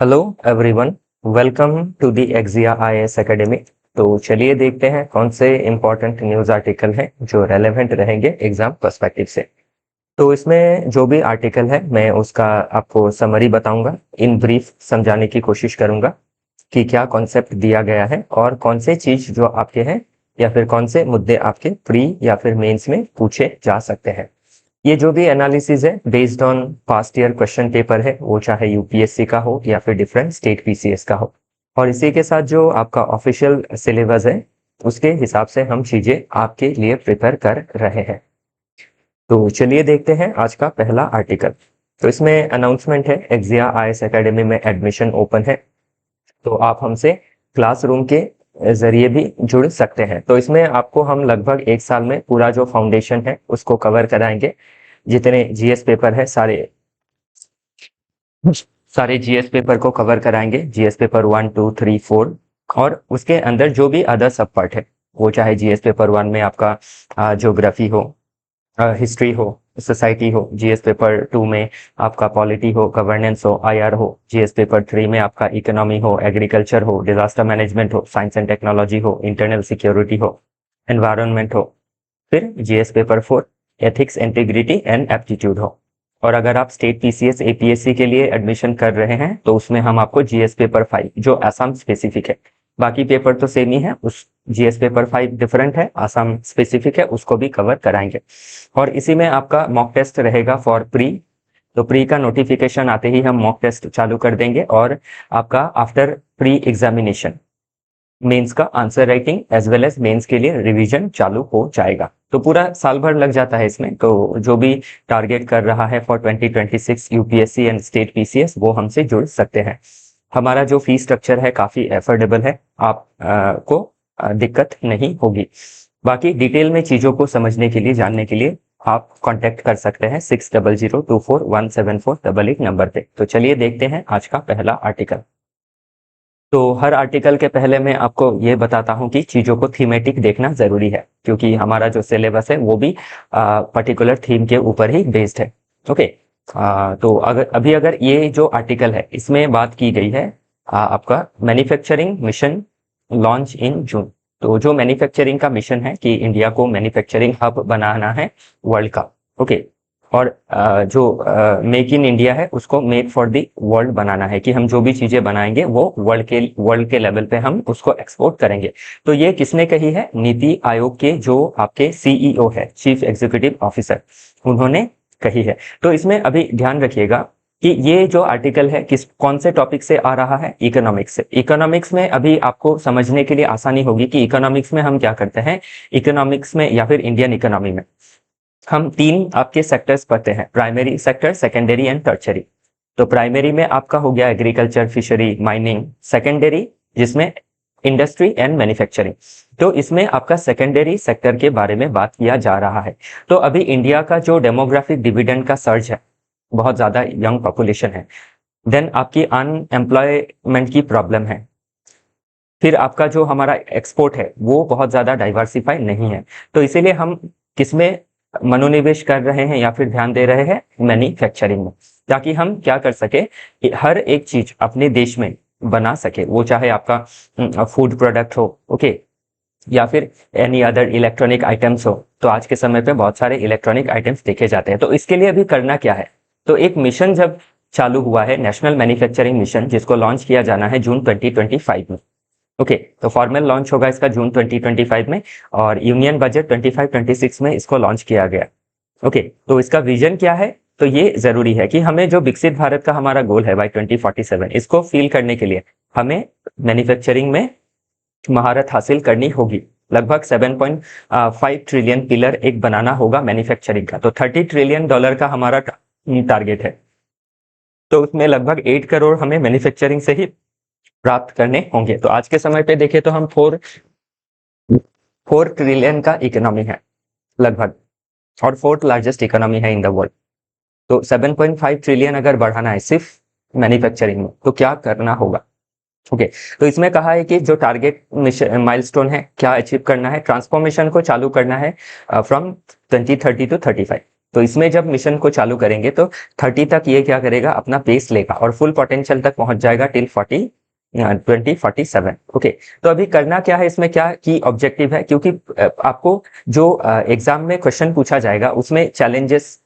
Hello everyone, welcome to the exia IAS academy. तो चलिए देखते हैं कौन से इम्पोर्टेंट न्यूज़ आर्टिकल हैं जो रेलेवेंट रहेंगे एग्जाम पर्सपेक्टिव से। तो इसमें जो भी आर्टिकल है मैं उसका आपको समरी बताऊंगा, इन ब्रीफ समझाने की कोशिश करूंगा कि क्या कॉन्सेप्ट दिया गया है और कौन से चीज जो आपके हैं या फिर कौन से मुद्दे आपके प्री या फिर मेंस में पूछे जा सकते हैं। ये जो भी एनालिसिस है based on past year question paper है, वो चाहे यूपीएससी का हो या फिर डिफरेंट स्टेट पीसीएस का हो, और इसी के साथ जो आपका ऑफिशियल सिलेबस है उसके हिसाब से हम चीजें आपके लिए प्रिपेयर कर रहे हैं। तो चलिए देखते हैं आज का पहला आर्टिकल। तो इसमें अनाउंसमेंट है, एक्जिया आईएएस एकेडमी में एडमिशन ओपन है, तो आप हमसे क्लासरूम के जरिए भी जुड़ सकते हैं। तो इसमें आपको हम लगभग एक साल में पूरा जो फाउंडेशन है उसको कवर कराएंगे। जितने जीएस पेपर है सारे जीएस पेपर को कवर कराएंगे, जीएस पेपर 1 2 3 4, और उसके अंदर जो भी अदर सब पार्ट है, वो चाहे जीएस पेपर 1 में आपका ज्योग्राफी हो, हिस्ट्री हो, सोसाइटी हो, जीएस पेपर 2 में आपका पॉलिटी हो, गवर्नेंस हो, आईआर हो, जीएस पेपर 3 में आपका इकोनॉमी हो, एग्रीकल्चर हो, डिजास्टर मैनेजमेंट हो, साइंस एंड टेक्नोलॉजी हो, इंटरनल सिक्योरिटी हो, एनवायरनमेंट हो, फिर GS paper 4 ethics, integrity and aptitude हो। और अगर आप स्टेट पीसीएस एपीएससी के लिए एडमिशन कर रहे हैं तो उसमें हम आपको जीएस पेपर 5 जो आसाम स्पेसिफिक है, बाकी पेपर तो सेम ही है, उस जीएस पेपर 5 डिफरेंट है, आसाम स्पेसिफिक है, उसको भी कवर कराएंगे। और इसी में आपका मॉक टेस्ट रहेगा फॉर प्री। तो प्री का नोटिफिकेशन आते ही हम मॉक टेस्ट चालू कर देंगे और आपका आफ्टर प्री एग्जामिनेशन मेंस का answer writing as well as mains के लिए रिवीजन चालू हो जाएगा। तो पूरा साल भर लग जाता है इसमें। तो जो भी टारगेट कर रहा है for 2026 UPSC and state PCS वो हमसे जुड़ सकते हैं। हमारा जो फी स्ट्रक्चर है काफी एफोर्डेबल है, आप को दिक्कत नहीं होगी। बाकी डिटेल में चीजों को समझने के लिए, जानने के लिए आप कांटेक्ट कर सकते हैं 6002417488 नंबर पे। तो चलिए देखते हैं आज का पहला आर्टिकल। तो हर आर्टिकल के पहले मैं आपको ये बताता हूँ कि चीजों को थीमेटिक देखना जरूरी है, क्योंकि हमारा जो सिलेबस है वो भी पर्टिकुलर थीम के ऊपर ही बेस्ड है। ओके। तो अगर ये जो आर्टिकल है इसमें बात की गई है आपका मैन्युफैक्चरिंग मिशन लॉन्च इन जून। तो जो मैन्युफैक्चरिंग का मिशन है कि इंडिया को मैन्युफैक्चरिंग हब बनाना है वर्ल्ड का। ओके। और जो मेक इन इंडिया है उसको मेक फॉर द वर्ल्ड बनाना है, कि हम जो भी चीजें बनाएंगे वो वर्ल्ड के लेवल पे हम उसको एक्सपोर्ट करेंगे। तो ये किसने कही है? नीति आयोग के जो आपके सीईओ है, चीफ एग्जीक्यूटिव ऑफिसर, उन्होंने कही है। तो इसमें अभी ध्यान रखिएगा कि ये जो आर्टिकल है कौन से टॉपिक से आ रहा है? इकोनॉमिक्स से। इकोनॉमिक्स में अभी आपको समझने के लिए आसानी होगी कि इकोनॉमिक्स में हम क्या करते हैं। इकोनॉमिक्स में या फिर इंडियन इकोनॉमी में हम 3 आपके सेक्टर्स पढ़ते हैं, primary sector, secondary and tertiary. तो प्राइमरी में आपका हो गया एग्रीकल्चर, फिशरी, माइनिंग। सेकेंडरी जिसमें इंडस्ट्री एंड मैन्युफैक्चरिंग। तो इसमें आपका सेकेंडरी सेक्टर के बारे में बात किया जा रहा है। तो अभी इंडिया का जो डेमोग्राफिक डिविडेंड का सर्ज है, बहुत ज्यादा यंग पॉपुलेशन है, देन आपकी अनएम्प्लॉयमेंट की प्रॉब्लम है, फिर आपका जो हमारा एक्सपोर्ट है वो बहुत ज्यादा डाइवर्सिफाई नहीं है। तो इसीलिए हम किसमें मनोनिवेश कर रहे हैं या फिर ध्यान दे रहे हैं? मैन्युफैक्चरिंग में, ताकि हम क्या कर सके, हर एक चीज अपने देश में बना सके, वो चाहे आपका फूड प्रोडक्ट हो, ओके, या फिर एनी अदर इलेक्ट्रॉनिक आइटम्स हो। तो आज के समय पे बहुत सारे इलेक्ट्रॉनिक आइटम्स देखे जाते हैं। तो इसके लिए अभी करना क्या है? तो एक मिशन जब चालू हुआ है, नेशनल मैन्युफैक्चरिंग मिशन, जिसको लॉन्च किया जाना है जून 2025 में। ओके। तो फॉर्मल लॉन्च होगा इसका जून 2025 में, और यूनियन बजट 25-26 में इसको लॉन्च किया गया। ओके। तो इसका विजन क्या है? तो ये जरूरी है कि हमें जो विकसित भारत का हमारा गोल है बाय 2047, इसको फील करने के लिए हमें मैन्युफैक्चरिंग में महारत हासिल करनी होगी। लगभग 7.5 ट्रिलियन पिलर एक बनाना होगा मैन्युफैक्चरिंग का। तो $30 ट्रिलियन का हमारा टारगेट है। तो उसमें लगभग 8 करोड़ हमें मैन्युफैक्चरिंग से ही प्राप्त करने होंगे। तो आज के समय पे देखें तो हम 4 ट्रिलियन का इकोनॉमी है लगभग, और 4th लार्जेस्ट इकोनॉमी है इन द वर्ल्ड। तो 7.5 ट्रिलियन अगर बढ़ाना है सिर्फ मैन्युफैक्चरिंग में, तो क्या करना होगा? ओके। तो इसमें कहा है कि जो टारगेट माइलस्टोन है, क्या अचीव करना है, ट्रांसफॉर्मेशन को चालू करना है फ्रॉम 2030 to 35। तो इसमें जब मिशन को चालू करेंगे तो 30 तक ये क्या करेगा, अपना पेस लेगा और फुल पोटेंशियल तक पहुंच जाएगा टिल 2047। ओके, तो अभी करना क्या है, इसमें क्या की ऑब्जेक्टिव है, क्योंकि आपको जो एग्जाम में क्वेश्चन पूछा जाएगा उसमें चैलेंजेस,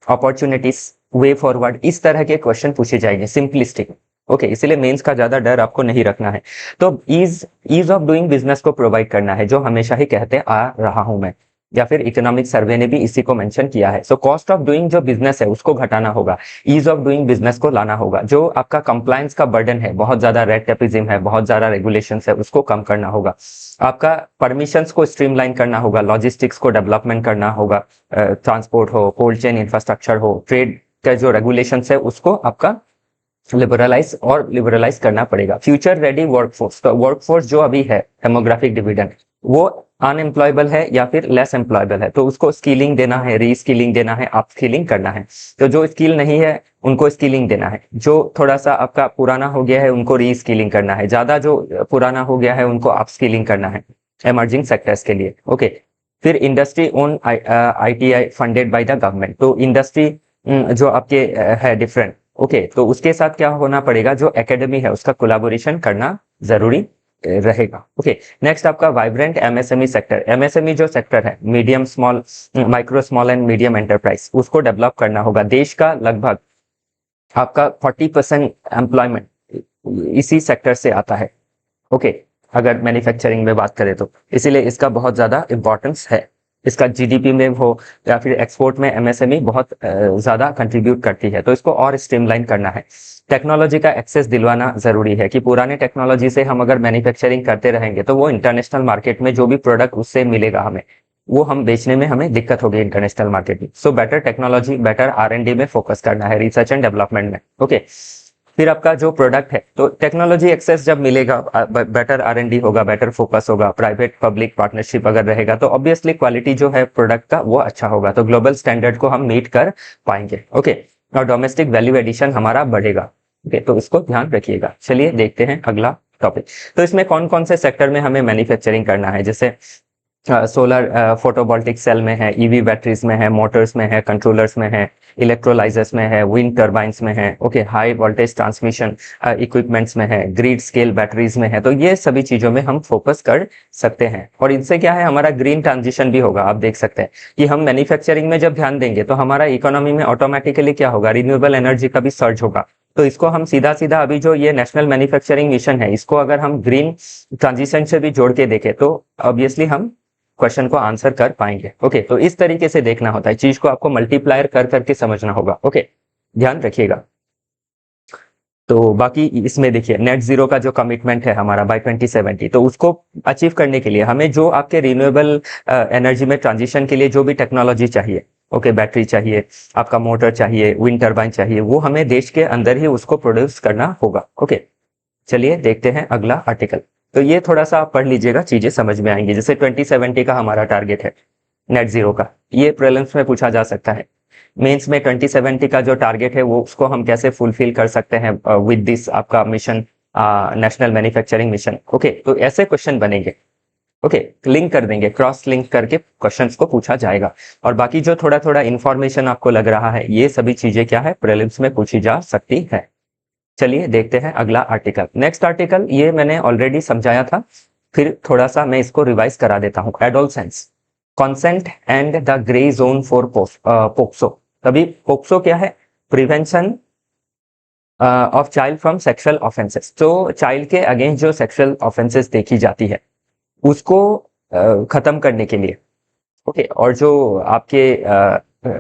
अपॉर्चुनिटीज, वे फॉरवर्ड, इस तरह के क्वेश्चन पूछे जाएंगे सिंपलिस्टिक। ओके, इसलिए मेंस का ज्यादा डर आपको नहीं रखना है। तो ईज ऑफ डूइंग बिजनेस को प्रोवाइड करना है, जो हमेशा ही कहते आ रहा हूं मैं, या फिर इकोनॉमिक सर्वे ने भी इसी को मेंशन किया है। सो कॉस्ट ऑफ डूइंग जो बिजनेस है उसको घटाना होगा, ईज ऑफ डूइंग बिजनेस को लाना होगा। जो आपका कंप्लायंस का बर्डन है, बहुत ज्यादा रेड टेपिज्म है, बहुत ज्यादा रेगुलेशंस है, उसको कम करना होगा। आपका परमिशंस को स्ट्रीमलाइन करना होगा, लॉजिस्टिक्स को डेवलपमेंट करना होगा, ट्रांसपोर्ट हो, कोल्ड चेन इंफ्रास्ट्रक्चर हो, ट्रेड का जो रेगुलेशंस है उसको आपका लिबरलाइज करना पड़ेगा। फ्यूचर रेडी वर्कफोर्स, तो वर्कफोर्स जो अभी है, डेमोग्राफिक डिविडेंड, वो अनएम्प्लॉयबल है या फिर लेस एम्प्लॉयबल है, तो उसको स्किलिंग देना है, रीस्किलिंग देना है, अपस्किलिंग करना है। तो जो स्किल नहीं है उनको स्किलिंग देना है, जो थोड़ा सा आपका पुराना हो गया है उनको रीस्किलिंग करना है, ज्यादा जो पुराना हो गया है उनको अपस्किलिंग करना है इमर्जिंग सेक्टर्स के लिए। ओके, फिर industry own ITI funded by the government, तो इंडस्ट्री जो आपके है डिफरेंट, ओके, तो उसके साथ क्या होना पड़ेगा, जो एकेडमी है उसका कोलैबोरेशन करना जरूरी रहेगा। ओके, नेक्स्ट आपका वाइब्रेंट MSME सेक्टर। MSME जो सेक्टर है, medium small, micro small and medium enterprise, उसको डेवलप करना होगा। देश का लगभग आपका 40% एम्प्लॉयमेंट इसी सेक्टर से आता है। ओके, अगर मैन्युफैक्चरिंग में बात करें तो इसीलिए इसका बहुत ज्यादा इंपॉर्टेंस है। इसका GDP में हो या फिर एक्सपोर्ट में MSME बहुत ज्यादा कंट्रीब्यूट करती है, तो इसको और स्ट्रीमलाइन करना है। टेक्नोलॉजी का एक्सेस दिलवाना जरूरी है, कि पुराने टेक्नोलॉजी से हम अगर मैन्युफैक्चरिंग करते रहेंगे तो वो इंटरनेशनल मार्केट में जो भी प्रोडक्ट उससे मिलेगा हमें, वो हम बेचने में हमें दिक्कत होगी इंटरनेशनल मार्केट में। So better technology, better R&D में फोकस करना है, रिसर्च एंड डेवलपमेंट में। ओके, फिर आपका जो प्रोडक्ट है, तो टेक्नोलॉजी एक्सेस जब मिलेगा, बेटर R&D होगा, बेटर फोकस होगा, प्राइवेट पब्लिक पार्टनरशिप अगर रहेगा, तो ऑब्वियसली क्वालिटी जो है प्रोडक्ट का वो अच्छा होगा, तो ग्लोबल स्टैंडर्ड को हम मीट कर पाएंगे। ओके, और डोमेस्टिक वैल्यू एडिशन हमारा बढ़ेगा। ओके, तो इसको ध्यान रखिएगा। चलिए देखते हैं अगला टॉपिक। तो इसमें कौन कौन से सेक्टर में हमें मैन्युफैक्चरिंग करना है, जैसे सोलर फोटोवोल्टिक सेल में है, EV बैटरीज में है, मोटर्स में है, कंट्रोलर्स में है, इलेक्ट्रोलाइजर्स में है, विंड टर्बाइंस में है, okay, high voltage transmission equipments में है, ग्रिड स्केल बैटरीज में है। तो ये सभी चीजों में हम फोकस कर सकते हैं, और इनसे क्या है, हमारा ग्रीन ट्रांजिशन भी होगा। आप देख सकते हैं कि हम मैन्युफैक्चरिंग में जब ध्यान देंगे तो हमारा इकोनॉमी में ऑटोमेटिकली क्या होगा, रिन्यूएबल एनर्जी का भी सर्ज होगा। तो इसको हम सीधा सीधा अभी जो ये नेशनल मैन्युफैक्चरिंग मिशन है, इसको अगर हम ग्रीन ट्रांजिशन से भी जोड़ के देखें तो ऑब्वियसली हम क्वेश्चन को आंसर कर पाएंगे। ओके, तो इस तरीके से देखना होता है, चीज को आपको मल्टीप्लायर कर करके समझना होगा। ओके, ध्यान रखिएगा। तो बाकी इसमें देखिए, नेट जीरो का जो कमिटमेंट है हमारा बाय 2070, तो उसको अचीव करने के लिए हमें जो आपके रिन्यूएबल एनर्जी में ट्रांजिशन के लिए जो भी टेक्नोलॉजी चाहिए, ओके, बैटरी चाहिए, आपका मोटर चाहिए, विंड टर्बाइन चाहिए, वो हमें देश के अंदर ही उसको प्रोड्यूस करना होगा। ओके, चलिए देखते हैं अगला आर्टिकल। तो ये थोड़ा सा आप पढ़ लीजिएगा, चीजें समझ में आएंगी। जैसे 2070 का हमारा टारगेट है नेट जीरो का, ये प्रीलिम्स में पूछा जा सकता है। मेंस में 2070 का जो टारगेट है वो उसको हम कैसे फुलफिल कर सकते हैं विद दिस आपका mission, national manufacturing mission. Okay, तो ऐसे क्वेश्चन बनेंगे। ओके, लिंक कर देंगे, क्रॉस लिंक करके क्वेश्चंस को पूछा जाएगा। और बाकी जो थोड़ा थोड़ा इंफॉर्मेशन आपको लग रहा है, ये सभी चीजें क्या है, प्रीलिम्स में पूछी जा सकती है। चलिए देखते हैं अगला आर्टिकल। नेक्स्ट आर्टिकल ये मैंने ऑलरेडी समझाया था, फिर थोड़ा सा मैं इसको रिवाइज करा देता हूं। Adolescence, consent and the grey zone for POCSO. तभी पोक्सो क्या है, prevention of child from sexual offences. तो चाइल्ड के अगेंस्ट जो सेक्सुअल ऑफेंसेस देखी जाती है उसको खत्म करने के लिए, ओके, और जो आपके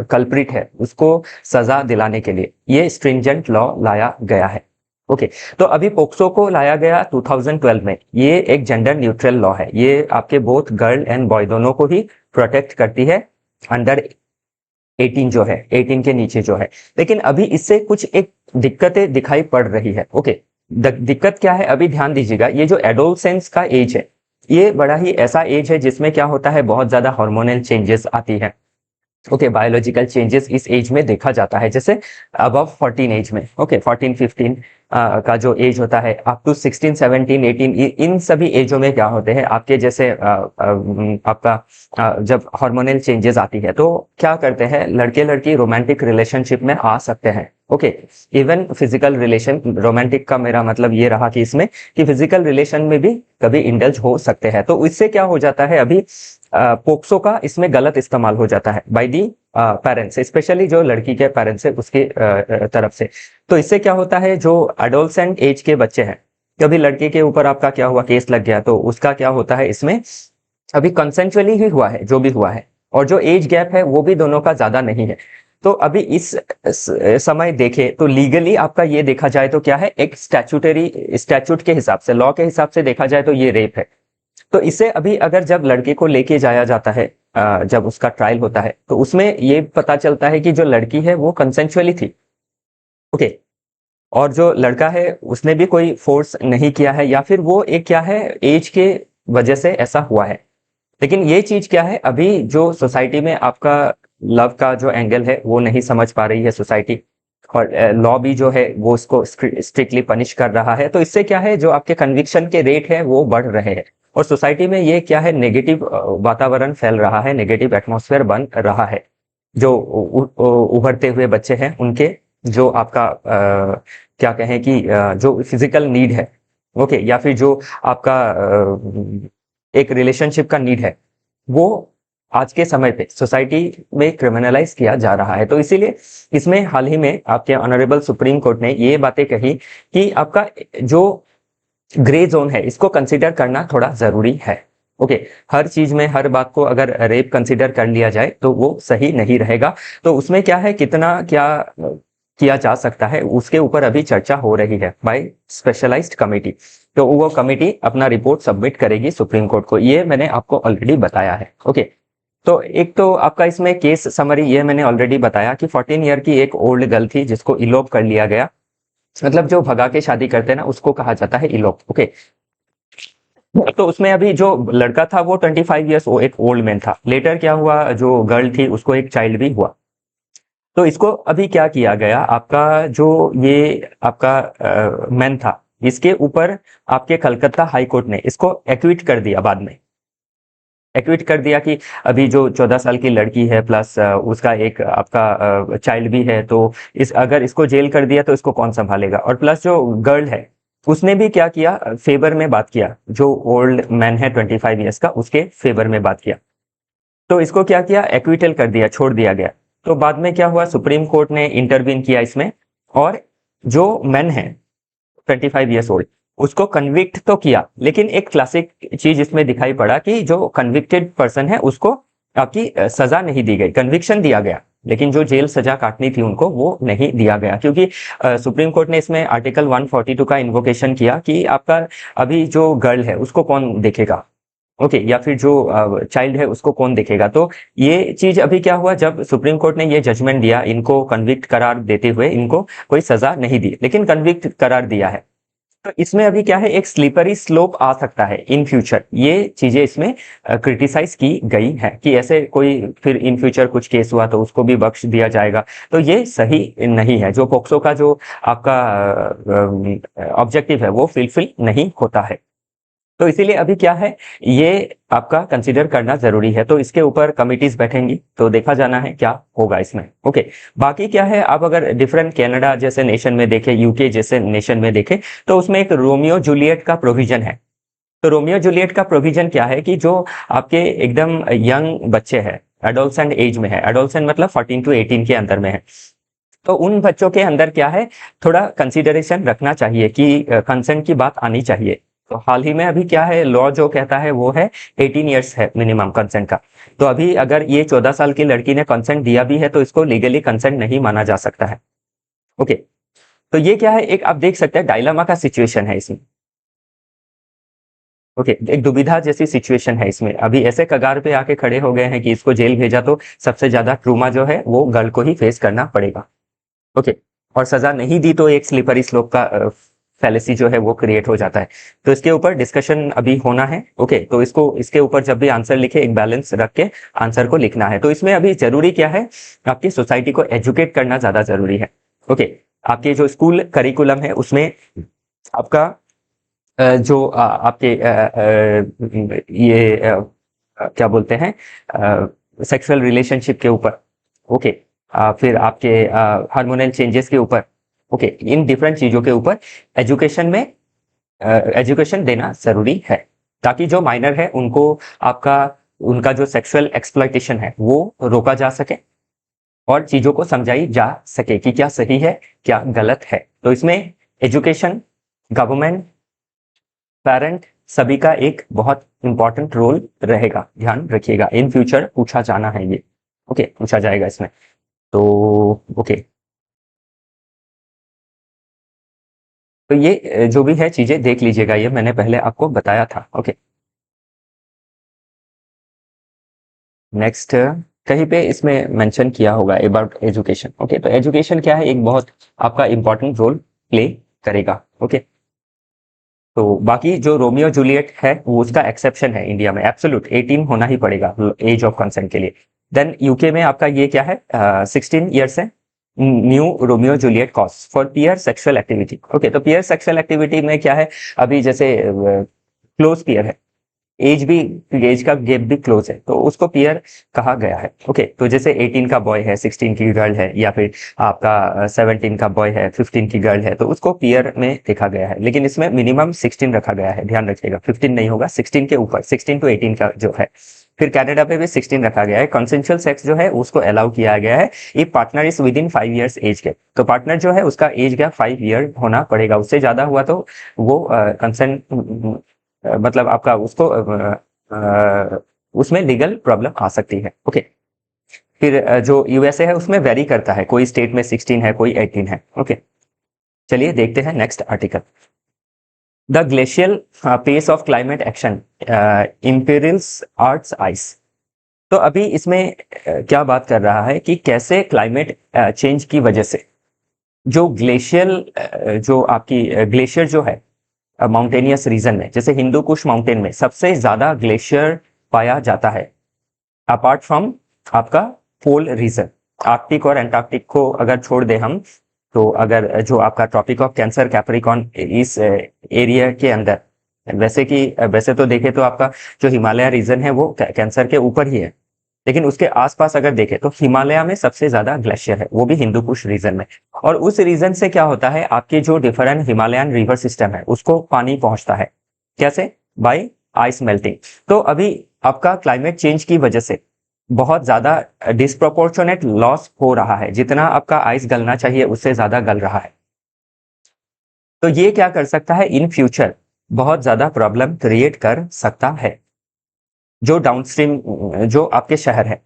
कल्प्रिट है उसको सजा दिलाने के लिए ये स्ट्रिंजेंट लॉ लाया गया है। ओके, तो अभी पोक्सो को लाया गया 2012 में। ये एक जेंडर न्यूट्रल लॉ है, ये आपके बोथ गर्ल एंड बॉय दोनों को ही प्रोटेक्ट करती है, अंडर 18 जो है, 18 के नीचे जो है। लेकिन अभी इससे कुछ एक दिक्कतें दिखाई पड़ रही है। ओके, दिक्कत क्या है, अभी ध्यान दीजिएगा। ये जो एडोलसेंस का एज है, ये बड़ा ही ऐसा एज है जिसमें क्या होता है, बहुत ज्यादा हार्मोनल चेंजेस आती है। ओके, बायोलॉजिकल चेंजेस इस एज में देखा जाता है, जैसे अबव 14 एज में, ओके 14-15 का जो एज होता है, अप टू 16-17-18, इन सभी एजों में क्या होते हैं आपके जैसे आपका जब हार्मोनल चेंजेस आती है तो क्या करते हैं लड़के लड़की रोमांटिक रिलेशनशिप में आ सकते हैं। Okay, even physical relation, romantic का मेरा मतलब ये रहा कि इसमें कि फिजिकल रिलेशन में भी कभी इंडल्ज हो सकते हैं। तो इससे क्या हो जाता है, अभी पोक्सो का इसमें गलत इस्तेमाल हो जाता है बाय दी पेरेंट्स, स्पेशली जो लड़की के पेरेंट्स है उसके तरफ से। तो इससे क्या होता है, जो एडोलसेंट एज के बच्चे हैं, कभी लड़के के ऊपर आपका क्या हुआ, केस लग गया, तो उसका क्या होता है, इसमें अभी कंसेंचुअली ही हुआ है जो भी हुआ है, और जो एज गैप है वो भी दोनों का ज्यादा नहीं है। तो अभी इस समय देखे तो लीगली आपका ये देखा जाए तो क्या है, एक स्टैट्यूट के हिसाब से, लॉ के हिसाब से देखा जाए तो ये रेप है। तो इसे अभी अगर जब लड़के को लेके जाया जाता है, जब उसका ट्रायल होता है, तो उसमें ये पता चलता है कि जो लड़की है वो कंसेंचुअली थी। ओके, और जो लड़का है उसने भी कोई फोर्स नहीं किया है, या फिर वो एक क्या है, एज के वजह से ऐसा हुआ है। लेकिन ये चीज क्या है, अभी जो सोसाइटी में आपका लव का जो एंगल है वो नहीं समझ पा रही है सोसाइटी, और लॉ भी जो है वो उसको स्ट्रिक्टली पनिश कर रहा है। तो इससे क्या है, जो आपके कन्विक्शन के रेट है वो बढ़ रहे हैं, और सोसाइटी में ये क्या है, नेगेटिव वातावरण फैल रहा है, नेगेटिव एटमॉस्फेयर बन रहा है। जो उभरते हुए बच्चे हैं उनके जो आपका क्या कहें कि जो फिजिकल नीड है, ओके, या फिर जो आपका एक रिलेशनशिप का नीड है, वो आज के समय पे सोसाइटी में क्रिमिनलाइज किया जा रहा है। तो इसीलिए इसमें हाल ही में आपके ऑनरेबल सुप्रीम कोर्ट ने ये बातें कही कि आपका जो ग्रे जोन है इसको कंसीडर करना थोड़ा जरूरी है। ओके, हर चीज में हर बात को अगर रेप कंसीडर कर लिया जाए तो वो सही नहीं रहेगा। तो उसमें क्या है, कितना क्या किया जा सकता है उसके ऊपर अभी चर्चा हो रही है बाय स्पेशलाइज्ड कमेटी। तो वो कमेटी अपना रिपोर्ट सबमिट करेगी सुप्रीम कोर्ट को, ये मैंने आपको ऑलरेडी बताया है। ओके, तो एक तो आपका इसमें केस समरी ये मैंने ऑलरेडी बताया कि 14 ईयर की एक ओल्ड गर्ल थी जिसको इलोप कर लिया गया, मतलब जो भगा के शादी करते हैं ना उसको कहा जाता है इलोप। ओके, तो उसमें अभी जो लड़का था वो 25 ईयर्स एक ओल्ड मैन था। लेटर क्या हुआ, जो गर्ल थी उसको एक चाइल्ड भी हुआ। तो इसको अभी क्या किया गया, आपका जो ये आपका मैन था, इसके ऊपर आपके कलकत्ता हाई कोर्ट ने इसको एक्विट कर दिया, बाद में एक्विट कर दिया कि अभी जो 14 साल की लड़की है प्लस उसका एक आपका चाइल्ड भी है, तो इस अगर इसको जेल कर दिया तो इसको कौन संभालेगा। और प्लस जो गर्ल है उसने भी क्या किया, फेवर में बात किया, जो ओल्ड मैन है 25 ईयर्स का उसके फेवर में बात किया। तो इसको क्या किया, एक्विटल कर दिया, छोड़ दिया गया। तो बाद में क्या हुआ, सुप्रीम कोर्ट ने इंटरवीन किया इसमें, और जो मैन है 25 ईयर्स ओल्ड उसको कन्विक्ट तो किया, लेकिन एक क्लासिक चीज इसमें दिखाई पड़ा कि जो कन्विक्टेड पर्सन है उसको आपकी सजा नहीं दी गई, कन्विक्शन दिया गया, लेकिन जो जेल सजा काटनी थी उनको वो नहीं दिया गया, क्योंकि सुप्रीम कोर्ट ने इसमें आर्टिकल 142 का इन्वोकेशन किया कि आपका अभी जो गर्ल है उसको कौन देखेगा, ओके, या फिर जो चाइल्ड है उसको कौन देखेगा। तो ये चीज अभी क्या हुआ, जब सुप्रीम कोर्ट ने ये जजमेंट दिया, इनको कन्विक्ट करार देते हुए इनको कोई सजा नहीं दी, लेकिन कन्विक्ट करार दिया है। तो इसमें अभी क्या है, एक स्लीपरी स्लोप आ सकता है इन फ्यूचर, ये चीजें इसमें क्रिटिसाइज की गई है कि ऐसे कोई फिर इन फ्यूचर कुछ केस हुआ तो उसको भी बख्श दिया जाएगा। तो ये सही नहीं है, जो पोक्सो का जो आपका ऑब्जेक्टिव है वो फुलफिल नहीं होता है। तो इसीलिए अभी क्या है, ये आपका कंसीडर करना जरूरी है। तो इसके ऊपर कमिटीज बैठेंगी, तो देखा जाना है क्या होगा इसमें। ओके, बाकी क्या है, आप अगर डिफरेंट कनाडा जैसे नेशन में देखें, यूके जैसे नेशन में देखें, तो उसमें एक रोमियो जूलियट का प्रोविजन है। तो रोमियो जूलियट का प्रोविजन क्या है कि जो आपके एकदम यंग बच्चे हैं, एडोलसेंट एज में है, एडोलसेंट मतलब 14 to 18 के अंदर में है, तो उन बच्चों के अंदर क्या है, थोड़ा कंसिडरेशन रखना चाहिए कि कंसेंट की बात आनी चाहिए। तो हाल ही में अभी क्या है, लॉ जो कहता है वो है 18 ईयर्स है मिनिमम कंसेंट का। तो अभी अगर ये 14 साल की लड़की ने कंसेंट दिया भी है तो इसको लीगली कंसेंट नहीं माना जा सकता है। ओके, तो ये क्या है, एक आप देख सकते हैं डायलामा का सिचुएशन है इसमें। ओके, एक दुविधा जैसी सिचुएशन है इसमें, अभी ऐसे कगार पे आके खड़े हो गए हैं कि इसको जेल भेजा तो सबसे ज्यादा ट्रूमा जो है वो गर्ल को ही फेस करना पड़ेगा। ओके, और सजा नहीं दी तो एक स्लिपरी स्लोप का फैलेसी जो है वो क्रिएट हो जाता है। तो इसके ऊपर डिस्कशन अभी होना है। ओके, तो इसके ऊपर जब भी आंसर लिखे एक बैलेंस रख के आंसर को लिखना है। तो इसमें अभी जरूरी क्या है, आपकी सोसाइटी को एजुकेट करना ज्यादा जरूरी है। ओके, आपके जो स्कूल करिकुलम है उसमें आपका जो आपके ये क्या बोलते हैं, सेक्सुअल रिलेशनशिप के ऊपर, ओके, फिर आपके हार्मोनल चेंजेस के ऊपर, ओके, इन डिफरेंट चीजों के ऊपर एजुकेशन में एजुकेशन देना जरूरी है, ताकि जो माइनर है उनको उनका जो सेक्सुअल एक्सप्लॉयटेशन है वो रोका जा सके और चीजों को समझाई जा सके कि क्या सही है क्या गलत है। तो इसमें एजुकेशन, गवर्नमेंट, पेरेंट सभी का एक बहुत इंपॉर्टेंट रोल रहेगा, ध्यान रखिएगा। इन फ्यूचर पूछा जाना है ये, ओके, पूछा जाएगा इसमें। तो ओके, तो ये जो भी है चीजें देख लीजिएगा, ये मैंने पहले आपको बताया था। ओके, नेक्स्ट कहीं पे इसमें मेंशन किया होगा अबाउट एजुकेशन। ओके, तो एजुकेशन क्या है, एक बहुत आपका इंपॉर्टेंट रोल प्ले करेगा। ओके, तो बाकी जो रोमियो जूलियट है वो उसका एक्सेप्शन है, इंडिया में एब्सोल्यूट 18 होना ही पड़ेगा एज ऑफ कंसेंट के लिए। देन यूके में आपका ये क्या है, 16 ईयर्स है। New Romeo Juliet cause for peer sexual activity. Okay, तो पियर सेक्सुअल एक्टिविटी में क्या है, अभी जैसे क्लोज पियर है, एज का गैप भी क्लोज है, तो उसको पियर कहा गया है। ओके, तो जैसे 18 का बॉय है, 16 की गर्ल है, या फिर आपका 17 का बॉय है, 15 की गर्ल है, तो उसको पियर में देखा गया है। लेकिन इसमें मिनिमम 16 रखा गया है, ध्यान रखिएगा, 15 नहीं होगा, 16 के ऊपर, 16 टू 18 का जो है। फिर कनाडा पे भी 16 रखा गया है। कंसेंशुअल सेक्स जो है उसको अलाउ किया गया है ये partner is with in 5 years age gap. तो पार्टनर जो है उसका एज गैप 5 ईयर होना पड़ेगा, उससे ज्यादा हुआ तो वो कंसेंट, मतलब आपका उसको उसमें लीगल प्रॉब्लम आ सकती है। ओके, फिर जो यूएसए है उसमें वेरी करता है, कोई स्टेट में 16 है, कोई 18 है। ओके, चलिए देखते हैं next article. The glacial pace of climate action imperils Earth's ice. तो अभी इसमें क्या बात कर रहा है कि कैसे क्लाइमेट चेंज की वजह से जो ग्लेशियल जो आपकी ग्लेशियर जो है माउंटेनियस रीजन में, जैसे हिंदू कुश माउंटेन में सबसे ज्यादा ग्लेशियर पाया जाता है अपार्ट फ्रॉम आपका पोल रीजन। आर्कटिक और एंटार्क्टिक को अगर छोड़ दे हम, तो अगर जो आपका ट्रॉपिक ऑफ कैंसर कैप्रिकॉन इस एरिया के अंदर, वैसे तो देखे तो आपका जो हिमालय रीजन है वो कैंसर के ऊपर ही है, लेकिन उसके आसपास अगर देखें तो हिमालय में सबसे ज्यादा ग्लेशियर है, वो भी हिंदू कुश रीजन में। और उस रीजन से क्या होता है, आपके जो डिफरेंट हिमालयन रिवर सिस्टम है उसको पानी पहुंचता है, कैसे, बाय आइस मेल्टिंग। तो अभी आपका क्लाइमेट चेंज की वजह से बहुत ज्यादा डिस्प्रोपोर्शनेट लॉस हो रहा है, जितना आपका आइस गलना चाहिए उससे ज्यादा गल रहा है। तो ये क्या कर सकता है, इन फ्यूचर बहुत ज्यादा प्रॉब्लम क्रिएट कर सकता है। जो डाउनस्ट्रीम जो आपके शहर है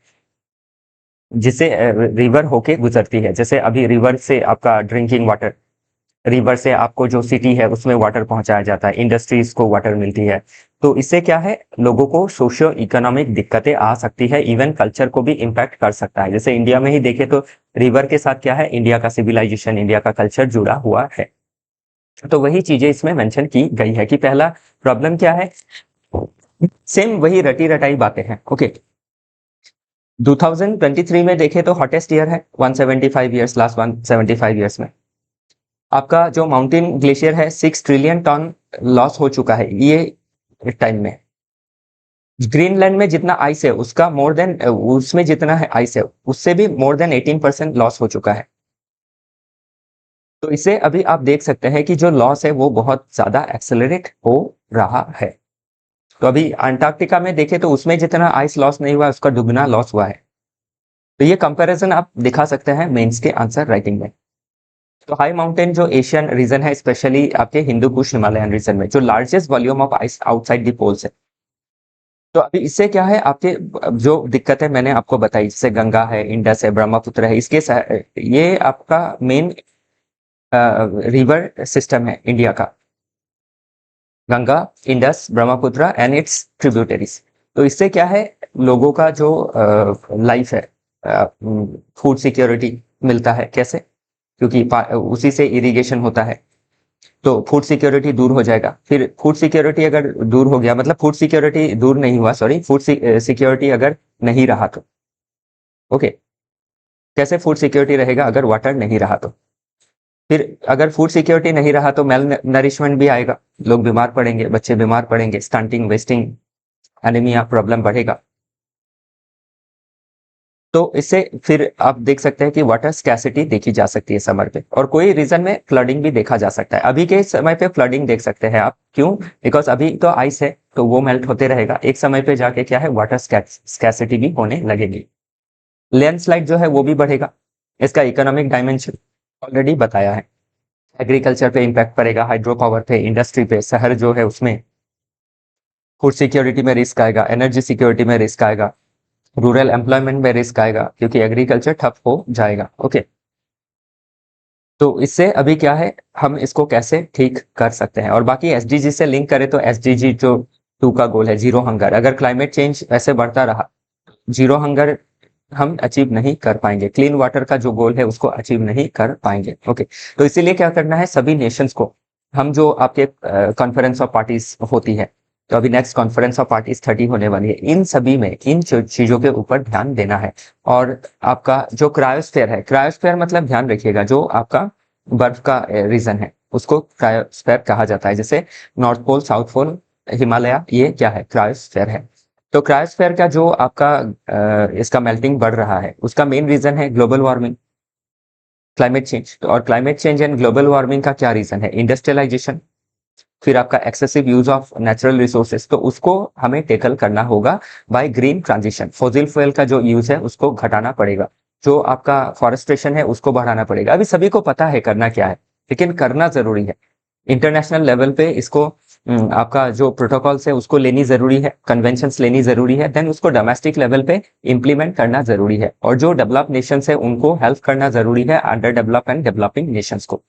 जिसे रिवर होके गुजरती है, जैसे अभी रिवर से आपका ड्रिंकिंग वाटर, रिवर से आपको जो सिटी है उसमें वाटर पहुंचाया जाता है, इंडस्ट्रीज को वाटर मिलती है। तो इससे क्या है, लोगों को सोशियो इकोनॉमिक दिक्कतें आ सकती है, इवन कल्चर को भी इम्पैक्ट कर सकता है। जैसे इंडिया में ही देखे तो रिवर के साथ क्या है, इंडिया का सिविलाइजेशन, इंडिया का कल्चर जुड़ा हुआ है। तो वही चीजें इसमें मेंशन की गई है कि पहला प्रॉब्लम क्या है, सेम वही रटी रटाई बातें हैं। ओके, 2023 में देखे तो हॉटेस्ट ईयर है, 175 ईयर्स, लास्ट 175 ईयर्स में आपका जो माउंटेन ग्लेशियर है 6 ट्रिलियन टन लॉस हो चुका है ये टाइम में। ग्रीनलैंड में जितना आइस है उसका मोर देन, उसमें जितना है आइस है उससे भी मोर देन 18% लॉस हो चुका है। तो इसे अभी आप देख सकते हैं कि जो लॉस है वो बहुत ज्यादा एक्सेलरेट हो रहा है। तो अभी अंटार्कटिका में देखे तो उसमें जितना आइस लॉस नहीं हुआ उसका दुगना लॉस हुआ है। तो ये कंपैरिजन आप दिखा सकते हैं मेंस के आंसर राइटिंग में। तो हाई माउंटेन जो एशियन रीजन है, स्पेशली आपके हिंदू कुश हिमालयन रीजन में जो largest volume of ice outside the poles है। तो अभी इससे क्या है, आपके जो दिक्कत है मैंने आपको बताई, जैसे गंगा है, इंडस है, ब्रह्मपुत्र है, ये आपका मेन रिवर सिस्टम है इंडिया का, Ganga, Indus, Brahmaputra and it's tributaries. तो इससे क्या है, लोगों का जो लाइफ है, फूड सिक्योरिटी मिलता है, कैसे, क्योंकि उसी से इरिगेशन होता है। तो फूड सिक्योरिटी दूर हो जाएगा। फिर फूड सिक्योरिटी अगर दूर हो गया, मतलब फूड सिक्योरिटी दूर नहीं हुआ, सॉरी, फूड सिक्योरिटी अगर नहीं रहा तो ओके, कैसे फूड सिक्योरिटी रहेगा अगर वाटर नहीं रहा तो? फिर अगर फूड सिक्योरिटी नहीं रहा तो मेल नरिशमेंट भी आएगा, लोग बीमार पड़ेंगे, बच्चे बीमार पड़ेंगे, स्टंटिंग, वेस्टिंग, एनीमिया प्रॉब्लम बढ़ेगा। तो इससे फिर आप देख सकते हैं कि वाटर स्कैसिटी देखी जा सकती है समर पे, और कोई रीजन में फ्लडिंग भी देखा जा सकता है। अभी के समय पे फ्लडिंग देख सकते हैं आप, क्यों? बिकॉज अभी तो आइस है तो वो मेल्ट होते रहेगा, एक समय पे जाके क्या है, वाटर स्कैसिटी भी होने लगेगी। लैंडस्लाइड जो है वो भी बढ़ेगा। इसका इकोनॉमिक डायमेंशन ऑलरेडी बताया है। एग्रीकल्चर पे इम्पैक्ट पड़ेगा, हाइड्रो पावर पे, इंडस्ट्री पे, शहर जो है उसमें, फूड सिक्योरिटी में रिस्क आएगा, एनर्जी सिक्योरिटी में रिस्क आएगा, रूरल एम्प्लॉयमेंट में रिस्क आएगा, क्योंकि एग्रीकल्चर ठप हो जाएगा। ओके, तो इससे अभी क्या है, हम इसको कैसे ठीक कर सकते हैं? और बाकी एसडीजी से लिंक करें तो एसडीजी जो 2 का गोल है, जीरो हंगर, अगर क्लाइमेट चेंज ऐसे बढ़ता रहा, जीरो हंगर हम अचीव नहीं कर पाएंगे, क्लीन वाटर का जो गोल है उसको अचीव नहीं कर पाएंगे। ओके, तो इसीलिए क्या करना है, सभी नेशंस को, हम जो आपके कॉन्फ्रेंस ऑफ पार्टीज होती है, तो अभी नेक्स्ट कॉन्फ्रेंस ऑफ पार्टीज 30 होने वाली है, इन सभी में इन चीजों के ऊपर ध्यान देना है। और आपका जो क्रायोस्फेयर है, क्रायोस्फेयर मतलब ध्यान रखिएगा, जो आपका बर्फ का रीजन है उसको क्रायोस्फेयर कहा जाता है। जैसे north pole, south pole, Himalaya, ये क्या है, क्रायोस्फेयर है। तो क्रायोस्फेयर का जो आपका इसका मेल्टिंग बढ़ रहा है, उसका मेन रीजन है ग्लोबल वार्मिंग, क्लाइमेट चेंज। और climate change and global warming का क्या रीजन है, इंडस्ट्रियलाइजेशन, फिर आपका excessive use of natural resources, तो उसको हमें टेकल करना होगा by green transition. Fossil fuel का जो यूज है उसको घटाना पड़ेगा, जो आपका फॉरेस्टेशन है उसको बढ़ाना पड़ेगा। अभी सभी को पता है करना क्या है, लेकिन करना जरूरी है। इंटरनेशनल लेवल पे इसको आपका जो प्रोटोकॉल्स है उसको लेनी जरूरी है, कन्वेंशंस लेनी जरूरी है, देन उसको डोमेस्टिक लेवल पे इम्प्लीमेंट करना जरूरी है। और जो डेवलप नेशंस है उनको हेल्प करना जरूरी है, under develop and developing Nations को।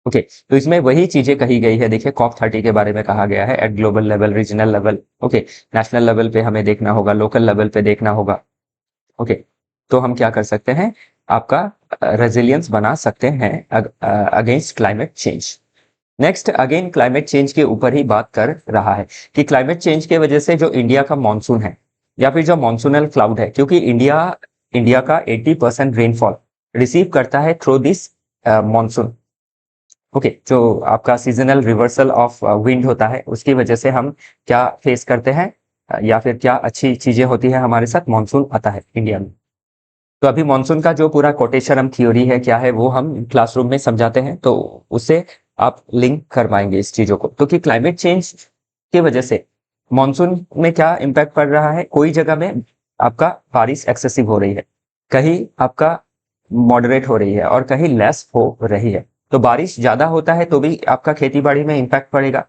ओके, तो इसमें वही चीजें कही गई है। देखिए कॉप 30 के बारे में कहा गया है, eight global level, regional level, okay, national level पे हमें देखना होगा, लोकल लेवल पे देखना होगा। ओके, तो हम क्या कर सकते हैं, आपका रेजिलियंस बना सकते हैं against climate change. Next again climate change के ऊपर ही बात कर रहा है कि क्लाइमेट चेंज के वजह से जो इंडिया का मानसून है, या फिर जो मानसूनल क्लाउड है, क्योंकि इंडिया का 80% रेनफॉल रिसीव करता है थ्रू दिस मानसून। ओके, जो आपका सीजनल रिवर्सल ऑफ विंड होता है, उसकी वजह से हम क्या फेस करते हैं, या फिर क्या अच्छी चीजें होती है हमारे साथ, मानसून आता है इंडिया में। तो अभी मानसून का जो पूरा कोटेशनम थ्योरी है क्या है, वो हम क्लासरूम में समझाते हैं, तो उससे आप लिंक कर पाएंगे इस चीजों को। तो कि क्लाइमेट चेंज की वजह से मानसून में क्या इम्पैक्ट पड़ रहा है, कोई जगह में आपका बारिश एक्सेसिव हो रही है, कहीं आपका मॉडरेट हो रही है, और कहीं लेस हो रही है। तो बारिश ज्यादा होता है तो भी आपका खेती बाड़ी में इम्पैक्ट पड़ेगा,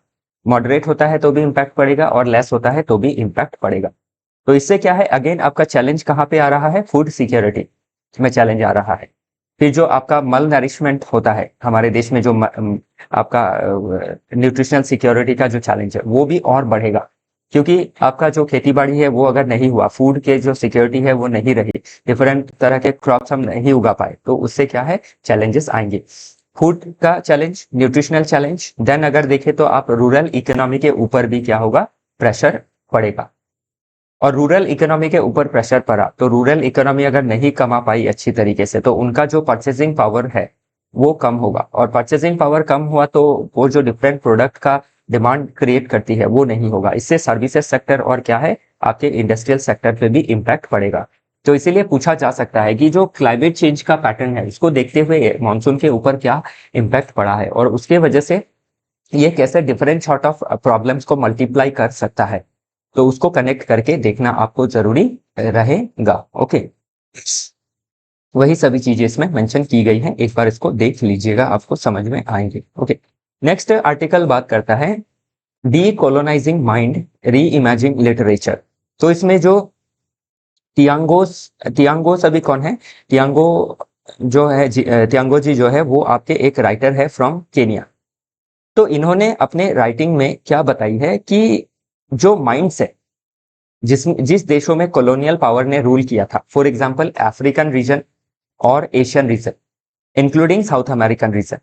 मॉडरेट होता है तो भी इम्पैक्ट पड़ेगा, और लेस होता है तो भी इम्पैक्ट पड़ेगा। तो इससे क्या है, अगेन आपका चैलेंज कहाँ पे आ रहा है, फूड सिक्योरिटी में चैलेंज आ रहा है। फिर जो आपका मल नरिशमेंट होता है हमारे देश में, जो आपका न्यूट्रिशनल सिक्योरिटी का जो चैलेंज है वो भी और बढ़ेगा, क्योंकि आपका जो खेती बाड़ी है वो अगर नहीं हुआ, फूड के जो सिक्योरिटी है वो नहीं रही, डिफरेंट तरह के क्रॉप्स हम नहीं उगा पाए, तो उससे क्या है, चैलेंजेस आएंगे। फूड का चैलेंज, न्यूट्रिशनल चैलेंज, देन अगर देखें तो आप रूरल इकोनॉमी के ऊपर भी क्या होगा, प्रेशर पड़ेगा। और रूरल इकोनॉमी के ऊपर प्रेशर पड़ा तो रूरल इकोनॉमी अगर नहीं कमा पाई अच्छी तरीके से, तो उनका जो परचेसिंग पावर है वो कम होगा, और परचेसिंग पावर कम हुआ तो वो जो डिफरेंट प्रोडक्ट का डिमांड क्रिएट करती है वो नहीं होगा। इससे सर्विसेज सेक्टर और क्या है, आपके इंडस्ट्रियल सेक्टर पे भी इम्पैक्ट पड़ेगा। तो इसीलिए पूछा जा सकता है कि जो क्लाइमेट चेंज का पैटर्न है उसको देखते हुए मानसून के ऊपर क्या इम्पैक्ट पड़ा है, और उसके वजह से ये कैसे डिफरेंट सॉर्ट ऑफ प्रॉब्लम्स को मल्टीप्लाई कर सकता है, तो उसको कनेक्ट करके देखना आपको जरूरी रहेगा। ओके, वही सभी चीजें इसमें मेंशन की गई हैं, एक बार इसको देख लीजिएगा, आपको समझ में आएंगे। ओके, नेक्स्ट आर्टिकल बात करता है डी कोलोनाइजिंग माइंड, री इमेजिंग लिटरेचर। तो इसमें जो तियांगोस अभी कौन है, तियांगो जो है तियांगो जी जो है वो आपके एक राइटर है फ्रॉम केनिया। तो इन्होंने अपने राइटिंग में क्या बताई है कि जो माइंड्स है, जिस देशों में कॉलोनियल पावर ने रूल किया था, फॉर एग्जांपल अफ्रीकन रीजन और Asian region, including south American region,